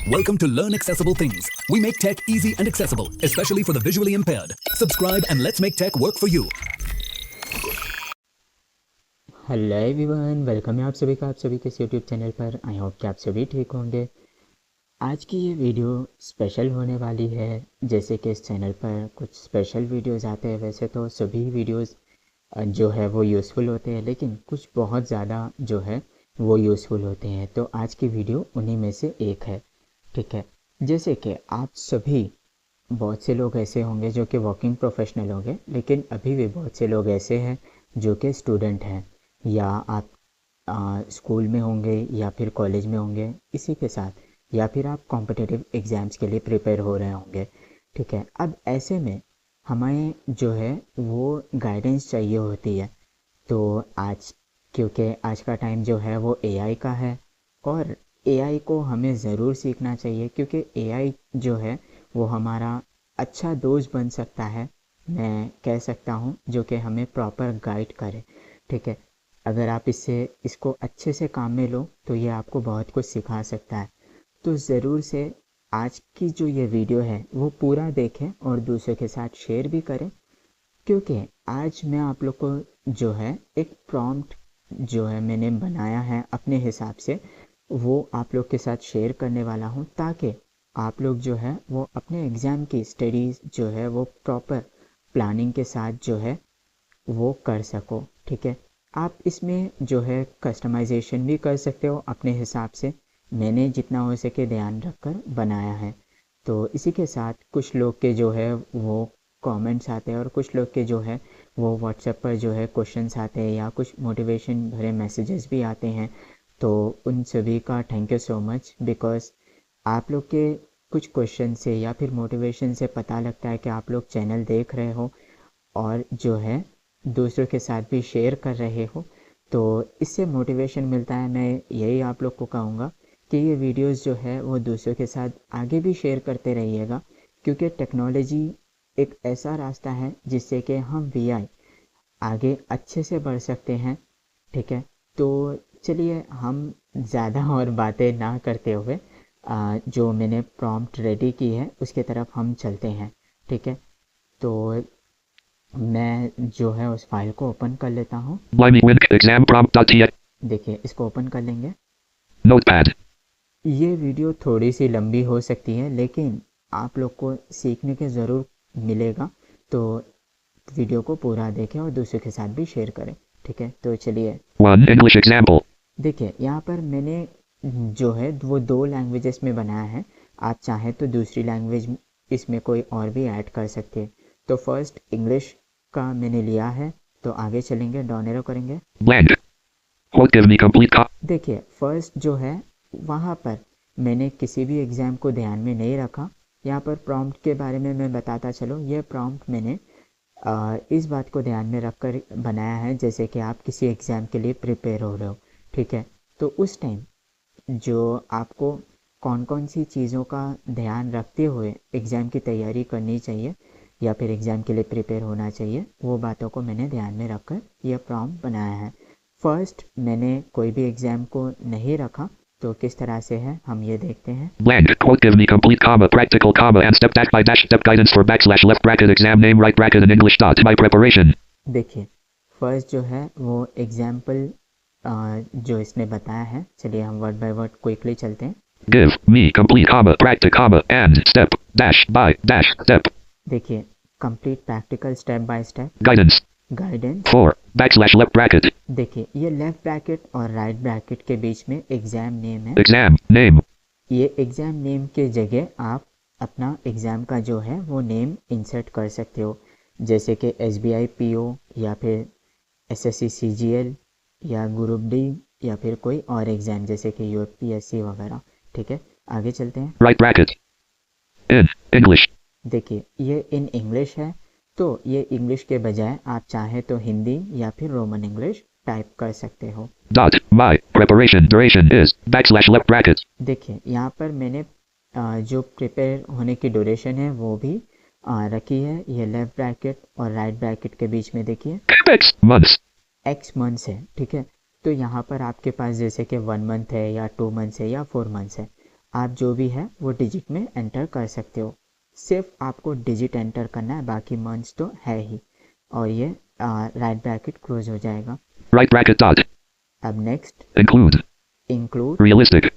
Welcome to Learn Accessible Things. We make tech easy and accessible, especially for the visually impaired. Subscribe and let's make tech work for you. Hello everyone, welcome है आप सभी का आप सभी के YouTube channel पर। I hope कि आप सभी ठीक होंगे। आज की ये वीडियो स्पेशल होने वाली है। जैसे कि इस चैनल पर कुछ स्पेशल वीडियोस आते हैं, वैसे तो सभी वीडियोस जो है वो यूज़फुल होते हैं, लेकिन कुछ बहुत ज़्यादा जो है वो यूज़फुल होते हैं। तो आज की वीडियो उन्हीं में से एक है। ठीक है, जैसे कि आप सभी, बहुत से लोग ऐसे होंगे जो कि वर्किंग प्रोफेशनल होंगे, लेकिन अभी भी बहुत से लोग ऐसे हैं जो कि स्टूडेंट हैं, या आप स्कूल में होंगे या फिर कॉलेज में होंगे, इसी के साथ या फिर आप कॉम्पिटिटिव एग्ज़ाम्स के लिए प्रिपेयर हो रहे होंगे। ठीक है, अब ऐसे में हमें जो है वो गाइडेंस चाहिए होती है। तो आज, क्योंकि आज का टाइम जो है वो एआई का है, और एआई को हमें ज़रूर सीखना चाहिए, क्योंकि एआई जो है वो हमारा अच्छा दोस्त बन सकता है, मैं कह सकता हूँ, जो कि हमें प्रॉपर गाइड करे। ठीक है, अगर आप इसको अच्छे से काम में लो तो ये आपको बहुत कुछ सिखा सकता है। तो ज़रूर से आज की जो ये वीडियो है वो पूरा देखें और दूसरों के साथ शेयर भी करें, क्योंकि आज मैं आप लोग को जो है एक प्रॉम्प्ट जो है मैंने बनाया है अपने हिसाब से, वो आप लोग के साथ शेयर करने वाला हूँ, ताकि आप लोग जो है वो अपने एग्ज़ाम की स्टडीज़ जो है वो प्रॉपर प्लानिंग के साथ जो है वो कर सको। ठीक है, आप इसमें जो है कस्टमाइजेशन भी कर सकते हो अपने हिसाब से। मैंने जितना हो सके ध्यान रखकर बनाया है। तो इसी के साथ कुछ लोग के जो है वो कमेंट्स आते हैं, और कुछ लोग के जो है वो व्हाट्सएप पर जो है क्वेश्चंस आते हैं, या कुछ मोटिवेशन भरे मैसेजेस भी आते हैं। तो उन सभी का thank you so much, because आप लोग के कुछ क्वेश्चन से या फिर मोटिवेशन से पता लगता है कि आप लोग चैनल देख रहे हो और जो है दूसरों के साथ भी शेयर कर रहे हो। तो इससे मोटिवेशन मिलता है। मैं यही आप लोग को कहूँगा कि ये वीडियोस जो है वो दूसरों के साथ आगे भी शेयर करते रहिएगा, क्योंकि टेक्नोलॉजी एक ऐसा रास्ता है जिससे कि हम वीआई आगे अच्छे से बढ़ सकते हैं। ठीक है, तो चलिए हम ज़्यादा और बातें ना करते हुए जो मैंने प्रॉम्प्ट रेडी की है उसके तरफ हम चलते हैं। ठीक है, तो मैं जो है उस फाइल को ओपन कर लेता हूँ। देखिए, इसको ओपन कर लेंगे। Notepad. ये वीडियो थोड़ी सी लंबी हो सकती है, लेकिन आप लोग को सीखने के ज़रूर मिलेगा। तो वीडियो को पूरा देखें और दूसरों के साथ भी शेयर करें। ठीक है, तो चलिए। 1 English example. देखिए, यहाँ पर मैंने जो है वो 2 लैंग्वेजेस में बनाया है। आप चाहें तो दूसरी लैंग्वेज इसमें कोई और भी ऐड कर सकते हैं। तो फर्स्ट इंग्लिश का मैंने लिया है, तो आगे चलेंगे, डाउन एरो करेंगे। Blank. Quote give me complete देखिए, फर्स्ट जो है वहाँ पर मैंने किसी भी एग्ज़ाम को ध्यान में नहीं रखा। यहाँ पर प्रॉम्प्ट के बारे में मैं बताता चलूँ। ये प्रॉम्प्ट मैंने इस बात को ध्यान में रखकर बनाया है, जैसे कि आप किसी एग्ज़ाम के लिए प्रिपेयर हो रहे हो। ठीक है, तो उस टाइम जो आपको कौन कौन सी चीज़ों का ध्यान रखते हुए एग्ज़ाम की तैयारी करनी चाहिए या फिर एग्ज़ाम के लिए प्रिपेयर होना चाहिए, वो बातों को मैंने ध्यान में रखकर यह प्रॉम्प्ट बनाया है। फर्स्ट मैंने कोई भी एग्ज़ाम को नहीं रखा, तो किस तरह से है हम ये देखते हैं। blank. Quote give me complete practical and step dash by dash step guidance for left bracket exam name right bracket in English my preparation. देखिए, फर्स्ट जो है वो एग्जाम्पल जो इसने बताया है। चलिए हम वर्ड बाय वर्ड क्विकली चलते हैं। Give me complete practical and step dash by dash step. देखिए, complete practical step by step Guidance guidance for left bracket. देखिए, ये लेफ्ट ब्रैकेट और राइट ब्रैकेट के बीच में एग्ज़ाम नेम है। Exam name. ये एग्ज़ाम नेम के जगह आप अपना एग्ज़ाम का जो है वो नेम इंसर्ट कर सकते हो, जैसे कि SBI PO या फिर SSC CGL या ग्रुप डी या फिर कोई और एग्ज़ाम जैसे कि UPSC वगैरह। ठीक है, आगे चलते हैं। Right bracket. In English. देखिए, ये इन इंग्लिश है, तो ये इंग्लिश के बजाय आप चाहे तो हिंदी या फिर रोमन इंग्लिश टाइप कर सकते हो। Dot my preparation duration is left bracket. देखिए, यहाँ पर मैंने जो प्रिपेयर होने की ड्यूरेशन है वो भी रखी है। ये लेफ्ट ब्रैकेट और राइट ब्रैकेट के बीच में देखिए X months. X मंथ्स है। ठीक है, तो यहाँ पर आपके पास जैसे कि 1 मंथ है या 2 मंथ्स है या 4 मंथ्स है। आप जो भी है वो डिजिट में एंटर कर सकते हो। सिर्फ आपको डिजिट एंटर करना है, बाकी मंथ्स तो है ही, और ये राइट ब्रैकेट क्लोज हो जाएगा। Right bracket dot. अब next Include. Include, Realistic.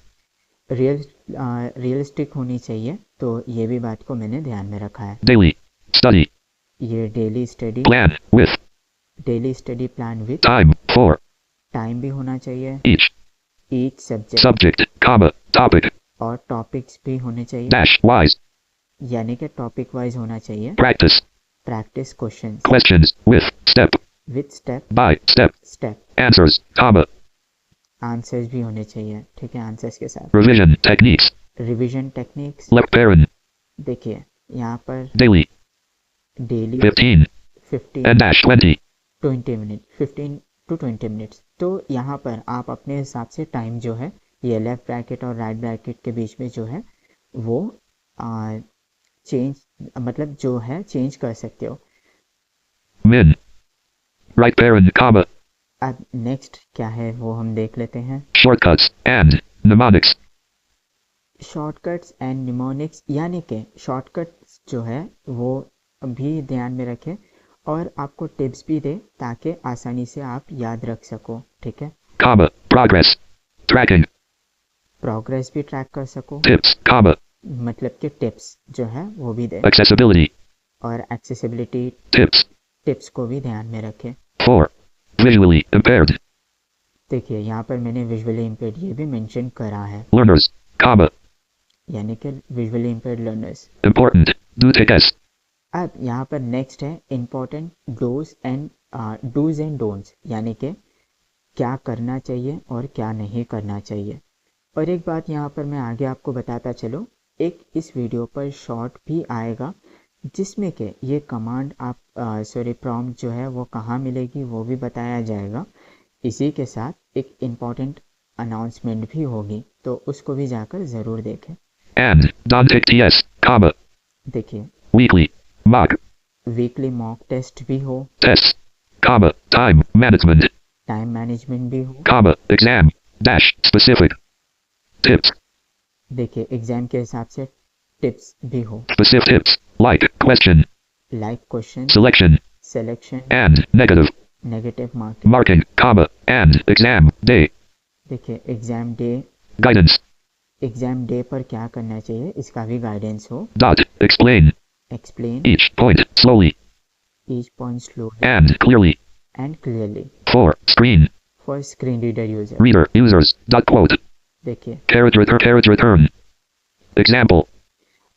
Realistic होनी चाहिए, तो ये भी बात को मैंने ध्यान में रखा है। Daily. Study. ये daily study, Plan. With. Daily study plan with, Time. For. Time भी होना चाहिए, Each. Each subject, Subject. Comma. Topic. और टॉपिक्स भी होने चाहिए, Dash. Wise. यानी कि टॉपिक वाइज होना चाहिए। Practice. Practice questions Questions. With. Step. With step, By. Step. Step, Answers. Comma. Answers भी होने चाहिए, ठीक है, आंसर्स के साथ। Revision. Techniques. Revision techniques, Left parent. देखिए यहाँ पर Daily. Daily 15. 15 And dash 20. 20 minute, 15 to 20 minutes. तो यहाँ पर आप अपने हिसाब से टाइम जो है ये लेफ्ट ब्रैकेट और राइट ब्रैकेट के बीच में जो है वो चेंज, मतलब जो है चेंज कर सकते हो। Min. Right parent. Comma. अब नेक्स्ट क्या है वो हम देख लेते हैं। Shortcuts. And. Mnemonics. Shortcuts and mnemonics, यानी कि शॉर्टकट्स जो है वो भी ध्यान में रखें और आपको टिप्स भी दे ताकि आसानी से आप याद रख सको, ठीक है। Comma. Progress. Tracking. प्रोग्रेस भी ट्रैक कर सको, Tips. Comma. मतलब कि टिप्स जो है वो भी दे, Accessibility. और एक्सेसिबिलिटी Tips. टिप्स को भी ध्यान में रखें। For. Visually impaired. देखिए यहाँ पर मैंने विजुअली इम्पेयर्ड ये भी मेंशन करा है, Learners. Comma. यानी कि visually impaired learners. Important. Do take S. अब यहाँ पर नेक्स्ट है इम्पोर्टेंट डूज एंड डोंट्स, यानी कि क्या करना चाहिए और क्या नहीं करना चाहिए। और एक बात यहाँ पर मैं आगे आपको बताता चलो, एक इस वीडियो पर शॉर्ट भी आएगा जिसमें कि ये कमांड आप प्रॉम्प्ट जो है वो कहाँ मिलेगी वो भी बताया जाएगा। इसी के साथ एक इम्पॉर्टेंट अनाउंसमेंट भी होगी, तो उसको भी जाकर ज़रूर देखें। And. Don't take TS. Comma. देखिए Weekly. Mock. Weekly mock test भी हो, Tests. Comma. Time. Management. Time management भी हो, Comma. Exam. Dash. Specific. Tips. देखिए एग्जाम के हिसाब से टिप्स भी हो, Specific tips. Like. Question. Like question, Selection. Selection, And. Negative. Negative marking. Marking. Comma. And. Exam. Day. देखिए exam day, Guidance. Exam day पर क्या करना चाहिए इसका भी गाइडेंस हो। Dot. Explain. Explain Each point. Slowly. Each point slow And. Clearly. And clearly For. Screen. For screen reader user. Reader. Users. Dot quote. देखिए Carrot return. Example.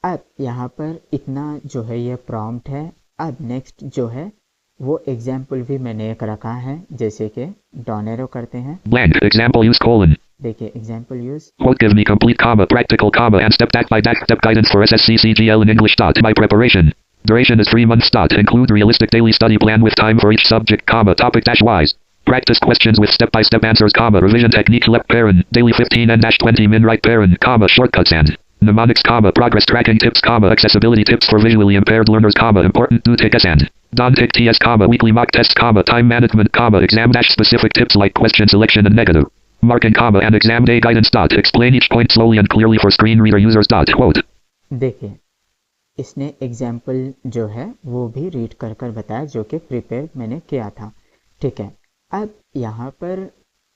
अब यहाँ पर इतना जो है ये प्रॉम्प्ट है। अब नेक्स्ट जो है वो एग्जाम्पल भी मैंने एक रखा है, जैसे कि डॉनेरो करते हैं। Blank. Example use colon. देखिए example use, Quote give me complete comma practical comma and step by step guidance for SSC CGL in English. Dot. My preparation. Duration is 3 months. Dot. Include realistic daily study plan with time for each subject comma topic dash wise. Practice questions with step-by-step answers comma revision technique left parent daily 15 and dash 20 min right parent comma shortcuts and mnemonics comma progress tracking tips comma accessibility tips for visually impaired learners comma important do take S and don't take TS comma weekly mock tests comma time management comma exam dash specific tips like question selection and negative marking comma and exam day guidance. Dot. Explain each point slowly and clearly for screen reader users. Dot. Quote. देखिए इसने example जो है वो भी read कर बताया जो कि प्रिपेयर मैंने किया था, ठीक है। अब यहाँ पर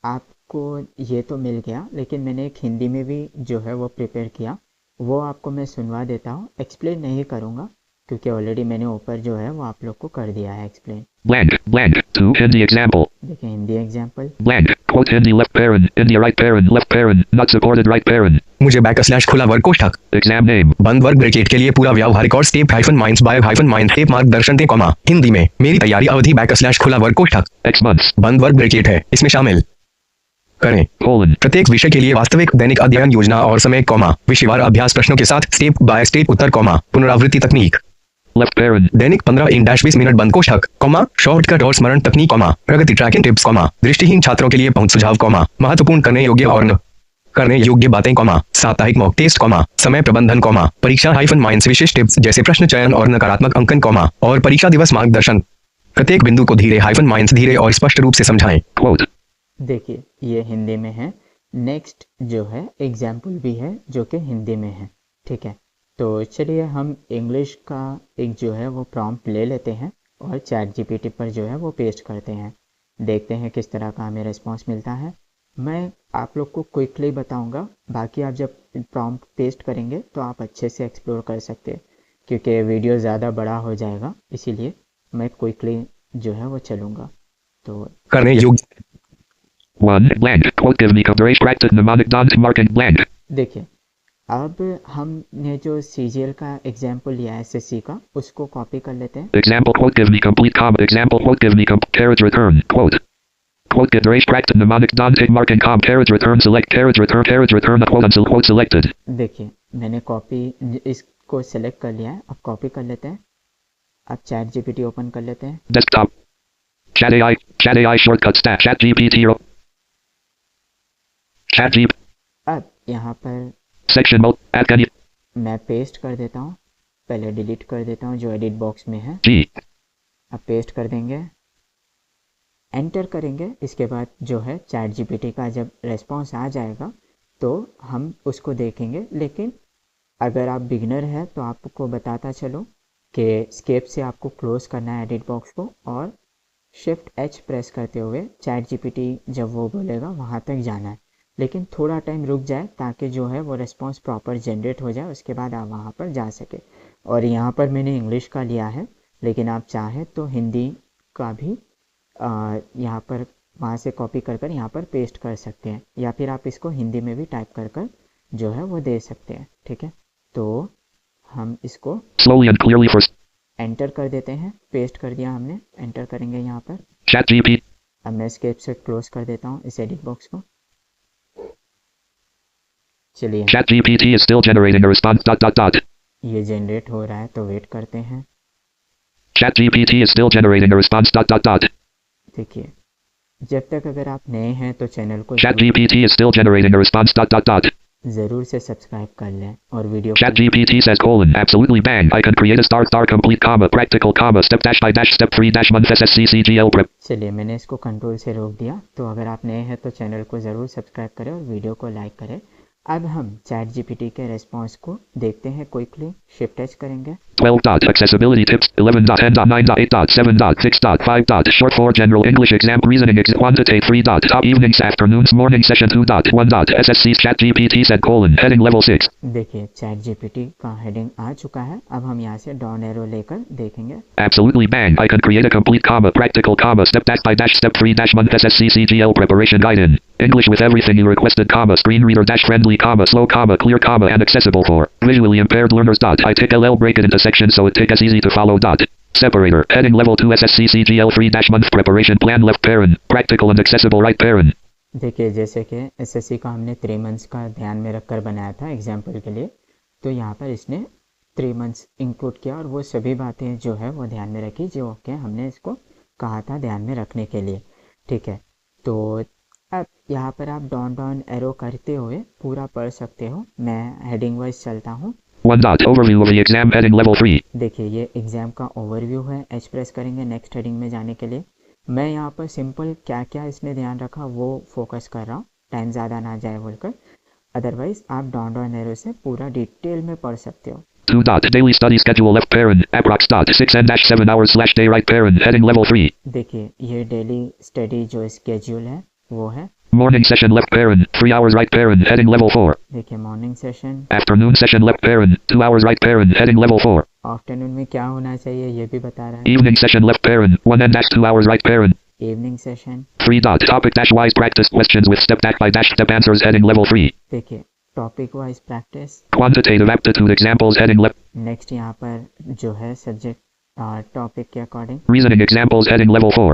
आपको ये तो मिल गया, लेकिन मैंने एक हिंदी में भी जो है वो प्रिपेयर किया, वो आपको मैं सुनवा देता हूँ। एक्सप्लेन नहीं करूँगा क्योंकि ऑलरेडी मैंने ऊपर जो है वो आप लोग को कर दिया है explain. Blank. Blank. To Hindi example. देखिए Hindi example, Blank. Quote Hindi left parent India right parent left parent not supported right parent. मुझे बैकस्लैश खुला वर्ग कोष्ठक Exam name. बंद वर्ग ब्रैकेट के लिए पूरा व्यावहारिक और step hyphen minus by hyphen minus step मार्गदर्शन दे कॉमा हिंदी में मेरी तैयारी अवधि बैकस्लैश खुला वर्ग कोष्ठक X months. बंद वर्ग ब्रैकेट है, इसमें शामिल करें Colon. प्रत्येक विषय के लिए वास्तविक दैनिक अध्ययन योजना और समय कॉमा विषयवार अभ्यास प्रश्नों के साथ step by step Uttar comma पुनरावृत्ति तकनीक Left parent. दैनिक 15-20 मिनट बंद कोष्ठक कॉमा शॉर्टकट और स्मरण तकनीक कॉमा प्रगति ट्रैकिंग टिप्स कॉमा दृष्टिहीन छात्रों के लिए पहुंच सुझाव कॉमा महत्वपूर्ण करने योग्य और न करने योग्य बातें कॉमा साप्ताहिक मॉक टेस्ट कॉमा समय प्रबंधन कॉमा परीक्षा हाइफन माइंस विशेष टिप्स जैसे प्रश्न चयन और नकारात्मक अंकन कॉमा और परीक्षा दिवस मार्गदर्शन प्रत्येक बिंदु को धीरे हाइफन माइंस धीरे और स्पष्ट रूप से समझाएं। Quote. देखिए ये हिंदी में है, नेक्स्ट जो है एग्जाम्पल भी है जो कि हिंदी में है, ठीक है। तो चलिए हम इंग्लिश का एक जो है वो प्रॉम्प्ट ले लेते हैं और चैट जीपीटी पर जो है वो पेस्ट करते हैं, देखते हैं किस तरह का हमें रिस्पांस मिलता है। मैं आप लोग को क्विकली बताऊंगा, बाकी आप जब प्रॉम्प्ट पेस्ट करेंगे तो आप अच्छे से एक्सप्लोर कर सकते हैं, क्योंकि वीडियो ज़्यादा बड़ा हो जाएगा, इसीलिए मैं क्विकली जो है वो चलूँगा। तो करने योग्य 1. Blank. Quote give me coverage practice mnemonic don't marking blank. देखिए अब हमने जो CGL का एग्जाम्पल लिया है SSC का, उसको कॉपी कर लेते हैं। Example quote give me complete comma. Example quote give me carriage return. Quote. Quote coverage practice mnemonic don't marking com carriage return select carriage return quote until quote selected. देखिए मैंने copy इसको select कर लिया है, अब copy कर लेते हैं। अब चैट जीपीटी ओपन कर लेते हैं। Desktop. Chat AI shortcut stack. Chat GPT. Chat G. अब यहाँ पर Section mode. Add any. मैं पेस्ट कर देता हूँ, पहले डिलीट कर देता हूँ जो एडिट बॉक्स में है। G. अब पेस्ट कर देंगे, एंटर करेंगे। इसके बाद जो है चैट जीपीटी का जब रेस्पॉन्स आ जाएगा तो हम उसको देखेंगे। लेकिन अगर आप बिगिनर हैं तो आपको बताता चलो कि स्केप से आपको क्लोज करना है एडिट बॉक्स को, और शिफ्ट H प्रेस करते हुए चैट जीपीटी जब वो बोलेगा वहाँ तक जाना है। लेकिन थोड़ा टाइम रुक जाए ताकि जो है वो रिस्पॉन्स प्रॉपर जनरेट हो जाए, उसके बाद आप वहाँ पर जा सके। और यहाँ पर मैंने इंग्लिश का लिया है, लेकिन आप चाहें तो हिंदी का भी यहाँ पर वहाँ से कॉपी कर कर यहाँ पर पेस्ट कर सकते हैं, या फिर आप इसको हिंदी में भी टाइप कर कर जो है वो दे सकते हैं, ठीक है। तो हम इसको Slowly and clearly for enter कर देते हैं। पेस्ट कर दिया हमने, एंटर करेंगे यहाँ पर। Chat GPT. अब मैं स्केप से क्लोज कर देता हूँ इस एडिट बॉक्स को। चलिए Chat GPT is still generating a response. ये जनरेट हो रहा है तो वेट करते हैं। Chat GPT is still generating a response. देखिए जब तक अगर आप नए हैं तो चैनल को Chat GPT is still generating a response. ज़रूर से सब्सक्राइब कर लें और video Chat GPT says absolutely bang. I can create a star complete comma practical comma step dash by dash step 3 dash month SSC CGL prep. चलिए मैंने इसको control से रोक दिया। तो अगर आप नए हैं तो चैनल को ज़रूर सब्सक्राइब करें और वीडियो को लाइक करें। अब हम चैट जीपीटी के रेस्पॉन्स को देखते हैं क्विकली। शिफ्ट टच करेंगे। 12. Accessibility tips 11.10.9.8.7.6.5. Short for general English exam reasoning quantitate 3. Top evenings afternoons morning session 2.1. SSC Chat GPT said heading level 6. देखिए चैट जीपीटी का हेडिंग आ चुका है। अब हम यहाँ से डाउन एरो लेकर देखेंगे। Absolutely bang. I can create a complete comma practical comma step dash by dash step 3 dash month SSC CGL preparation guide in English with everything you requested comma screen reader dash friendly comma slow comma clear comma and accessible for visually impaired learners. I take LL break it into sections so it take as easy to follow. Separator heading level 2 SSC CGL 3 dash month preparation plan left parent practical and accessible right parent. देखिए जैसे कि SSC का हमने 3 months का ध्यान में रखकर बनाया था एग्जाम्पल के लिए, तो यहाँ पर इसने 3 मंथ्स इंक्लूड किया और वो सभी बातें जो है वो ध्यान में रखी जो कि हमने इसको कहा था ध्यान में रखने के लिए, ठीक है। तो अब यहाँ पर आप डाउन एरो करते हुए पूरा पढ़ सकते हो। मैं हेडिंग वाइज चलता हूँ। 1. Overview of the exam heading level 3. देखिए ये एग्ज़ाम का ओवरव्यू है। एच प्रेस करेंगे नेक्स्ट हेडिंग में जाने के लिए। मैं यहाँ पर सिंपल क्या क्या इसने ध्यान रखा वो फोकस कर रहा हूँ, टाइम ज़्यादा ना जाए बोलकर। अदरवाइज आप डाउन एरो से पूरा डिटेल में पढ़ सकते हो। 2. Daily study schedule left parent approx. 6 and 7 hours / day right parent heading level 3. देखिए ये डेली स्टडी जो स्केड्यूल है वो है। Morning session left parent 3 hours right parent heading level 4. देखिए morning session. Afternoon session left parent 2 hours right parent heading level 4. Afternoon में क्या होना चाहिए ये भी बता रहा है। Evening session left parent 1 and 2 hours right parent. Evening session. 3. Topic dash wise practice questions with step dash by dash step answers heading level 3. देखिए topic wise practice. Quantitative aptitude examples heading left. Next यहाँ पर जो है subject topic के according. Reasoning examples heading level 4.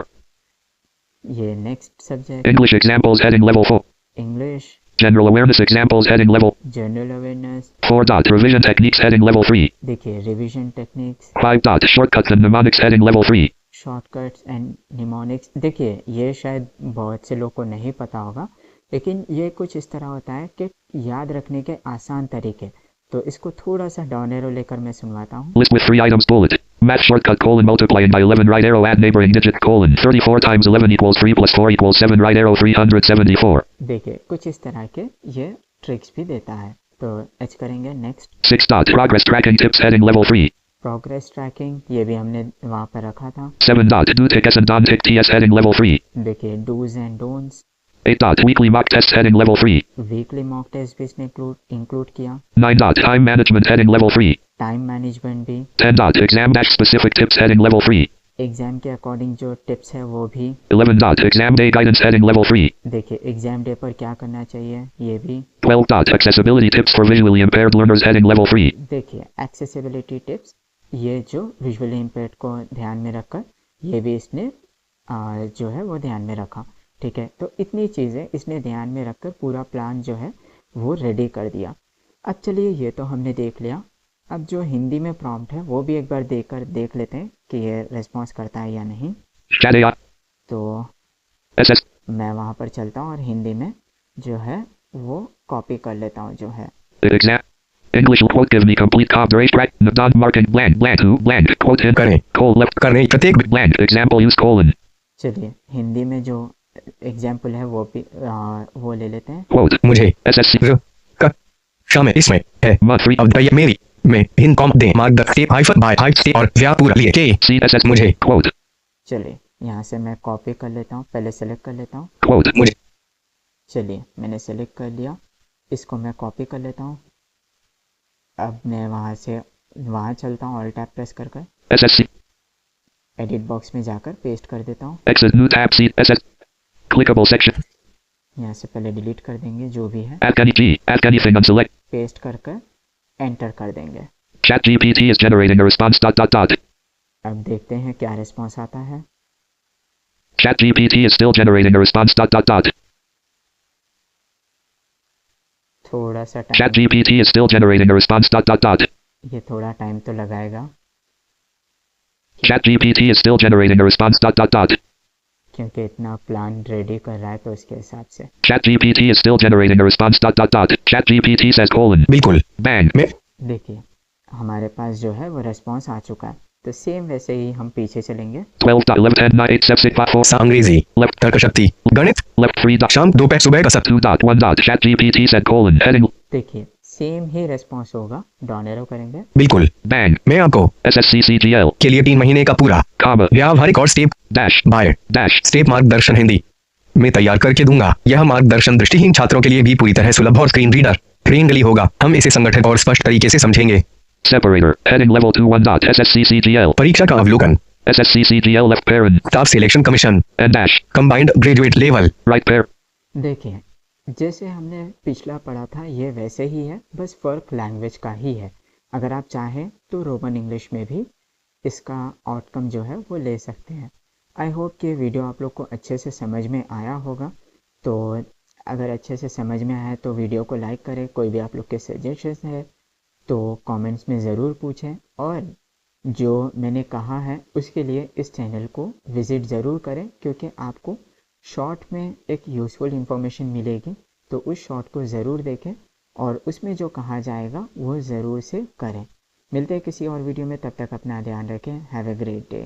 ये next subject. English examples heading level 4. English. General awareness examples heading level general awareness. 4. Revision techniques heading level 3. देखिए revision techniques. 5. Shortcuts and mnemonics heading level 3. Shortcuts and mnemonics. देखिए ये शायद बहुत से लोग को नहीं पता होगा, लेकिन ये कुछ इस तरह होता है कि याद रखने के आसान तरीके। तो इसको थोड़ा सा डाउन एरो लेकर मैं सुनवाता हूँ। List with 3 items bullet. Math shortcut colon multiplying by 11 right arrow add neighboring digit colon 34 times 11 equals 3 plus 4 equals 7 right arrow 374. देखिए कुछ इस तरह के ये ट्रिक्स भी देता है। तो एच करेंगे next. 6 dot progress tracking tips heading level 3. Progress tracking ये भी हमने वहाँ पर रखा था। 7 dot do tick s and don tick ts heading level 3. देखिए dos and don'ts. 8 dot weekly mock tests heading level 3. Weekly mock test भी इसने इंक्लूड किया। 9 dot time management heading level 3. Time management भी। 10 dot exam dash specific tips heading level 3. Exam के according जो tips है वो भी। 11 dot exam day guidance heading level 3. देखिए एग्जाम डे पर क्या करना चाहिए ये भी। 12 dot accessibility tips for visually impaired learners heading level 3. देखिए एक्सेसिबिलिटी टिप्स ये जो विजुअली इम्पेयर्ड को ध्यान में रखकर ये भी इसने जो है वो ध्यान में रखा। ठीक है, तो इतनी चीज़ें इसने ध्यान में रखकर पूरा प्लान जो है वो रेडी कर दिया। अब चलिए ये तो हमने देख लिया। अब जो हिंदी में प्रॉम्प्ट है वो भी एक बार देख लेते हैं कि ये रिस्पॉन्स करता है या नहीं। Chat AI. तो SS. मैं वहाँ पर चलता हूँ और हिंदी में जो है वो कॉपी कर लेता हूँ जो है। Exam. English quote give me complete duration track non marking blank blank who blank quote hit करें col left करने प्रत्येक blank example use colon चलिए हिंदी में जो एग्जाम्पल है वो भी वो ले लेते हैं। quote मुझे SSC शामिल इसमें है month 3 अब मेरी में हिंद कॉम दे मार्ग step hyphen by height step और व्या पूरा लिए के CSS मुझे quote चलिए यहाँ से मैं कॉपी कर लेता हूँ, पहले सेलेक्ट कर लेता हूँ। quote मुझे चलिए मैंने सेलेक्ट कर लिया, इसको मैं कॉपी कर लेता हूँ। अब मैं वहाँ से वहाँ चलता हूँ, ऑल्ट टैब प्रेस कर SSC एडिट बॉक्स में जाकर पेस्ट कर देता हूँ। exit new tab CSS clickable section यहाँ से पहले डिलीट कर देंगे जो भी है, ask anything unselect पेस्ट कर एंटर कर देंगे। Chat GPT is generating a response dot अब देखते हैं क्या रिस्पॉन्स आता है। Chat GPT is still generating a response dot थोड़ा सा Chat time, GPT is still generating a response dot ये थोड़ा टाइम तो लगाएगा Chat GPT is still generating a response dot क्योंकि इतना प्लान रेडी कर रहा है तो उसके हिसाब से। Chat GPT is still generating a response dot Chat GPT says colon बिल्कुल bang मैं देखिए हमारे पास जो है वो रिस्पॉन्स आ चुका है। तो सेम वैसे ही हम पीछे चलेंगे। 12 dot 11 10 9 8 7 6 5 4 अंग्रेजी left तर्क शक्ति गणित left 3 dot शाम दोपहर सुबह का 2 dot 1 dot Chat GPT said colon heading देखिए सेम ही रिस्पॉन्स होगा, डाउन एरो करेंगे। बिल्कुल bang मैं आपको SSC CGL के लिए 3 महीने का पूरा comma व्यावहारिक और step dash by dash step मार्गदर्शन हिंदी में तैयार करके दूंगा। यह मार्गदर्शन दृष्टिहीन छात्रों के लिए भी पूरी तरह सुलभ और स्क्रीन रीडर फ्रेंडली होगा। हम इसे संगठित और स्पष्ट तरीके से समझेंगे। separator heading level 2 1 dot SSC CGL परीक्षा का अवलोकन SSC CGL left parent staff selection commission and dash combined graduate level right pair देखिए जैसे हमने पिछला पढ़ा था ये वैसे ही है, बस फ़र्क लैंग्वेज का ही है। अगर आप चाहें तो रोमन इंग्लिश में भी इसका आउटकम जो है वो ले सकते हैं। आई होप कि वीडियो आप लोग को अच्छे से समझ में आया होगा। तो अगर अच्छे से समझ में आया तो वीडियो को लाइक करें। कोई भी आप लोग के सजेशंस है तो कमेंट्स में ज़रूर पूछें, और जो मैंने कहा है उसके लिए इस चैनल को विज़िट ज़रूर करें, क्योंकि आपको शॉर्ट में एक यूज़फुल इंफॉर्मेशन मिलेगी। तो उस शॉर्ट को ज़रूर देखें और उसमें जो कहा जाएगा वो ज़रूर से करें। मिलते हैं किसी और वीडियो में, तब तक अपना ध्यान रखें। Have a great day.